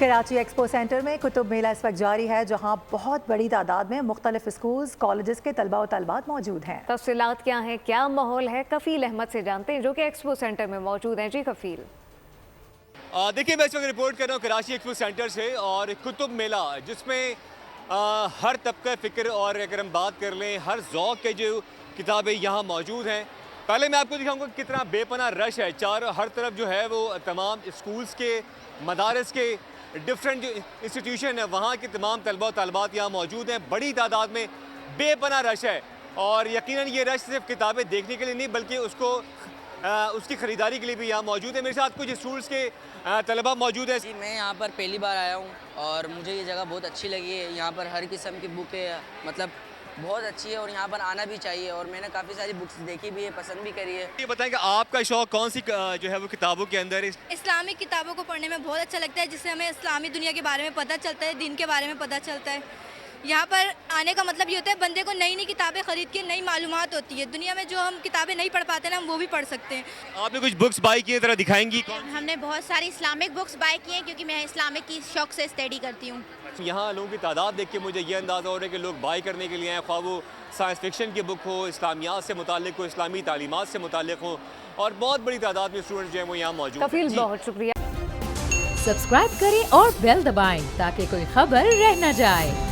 Karachi expo centre में कुतुब मेला इस वक्त जारी है, जहां बहुत बड़ी तादाद में मुख्तलिफ स्कूल्स कॉलेजेस के तलबा और तलबात मौजूद हैं। तफसीलात क्या है, क्या माहौल है, कफील अहमद से जानते हैं जो कि एक्सपो सेंटर में मौजूद हैं। जी कफील। देखिए, मैं इस वक्त रिपोर्ट कर रहा हूँ कराची एक्सपो सेंटर से, और कुतुब मेला जिसमें हर तबका फ़िक्र और अगर हम बात कर लें हर ज़ौक़ के जो किताबें यहाँ मौजूद हैं। पहले मैं आपको दिखाऊंगा कितना बेपनाह रश है, चारों हर तरफ जो है वो तमाम स्कूल्स के, मदारस के, डिफरेंट जो इंस्टीट्यूशन है वहाँ के तमाम तलबा और तलबात यहाँ मौजूद हैं। बड़ी तादाद में बेपनाह रश है, और यकीनन ये रश सिर्फ किताबें देखने के लिए नहीं बल्कि उसकी ख़रीदारी के लिए भी यहाँ मौजूद है। मेरे साथ कुछ स्कूल्स के तलबा मौजूद है। जी, मैं यहाँ पर पहली बार आया हूँ और मुझे ये जगह बहुत अच्छी लगी है। यहाँ पर हर किस्म की बुक है, मतलब बहुत अच्छी है और यहाँ पर आना भी चाहिए। और मैंने काफ़ी सारी बुक्स देखी भी है, पसंद भी करी है। ये बताएं कि आपका शौक़ कौन सी जो है वो किताबों के अंदर है? इस्लामिक किताबों को पढ़ने में बहुत अच्छा लगता है, जिससे हमें इस्लामी दुनिया के बारे में पता चलता है, दीन के बारे में पता चलता है। यहाँ पर आने का मतलब ये होता है बंदे को नई नई किताबें खरीद के नई मालूमात होती है। दुनिया में जो हम किताबें नहीं पढ़ पाते ना, हम वो भी पढ़ सकते हैं। आपने कुछ बुक्स बाई की तरह दिखाएंगी? हमने बहुत सारी इस्लामिक बुक्स बाय की हैं, क्योंकि मैं इस्लामिक की शौक से स्टडी करती हूँ। यहाँ लोगों की तादाद देख के मुझे ये अंदाज़ा हो रहा है कि लोग बाई करने के लिए आए, ख्वाह वो साइंस फिक्शन की बुक हो, इस्लामियात से मुतालिक हो, इस्लामी तालीमात से मुतालिक हो, और बहुत बड़ी तादाद में स्टूडेंट जो है वो यहाँ मौजूद हैं। कफील, बहुत शुक्रिया। सब्सक्राइब करें और बेल दबाएं ताकि कोई खबर रह न जाए।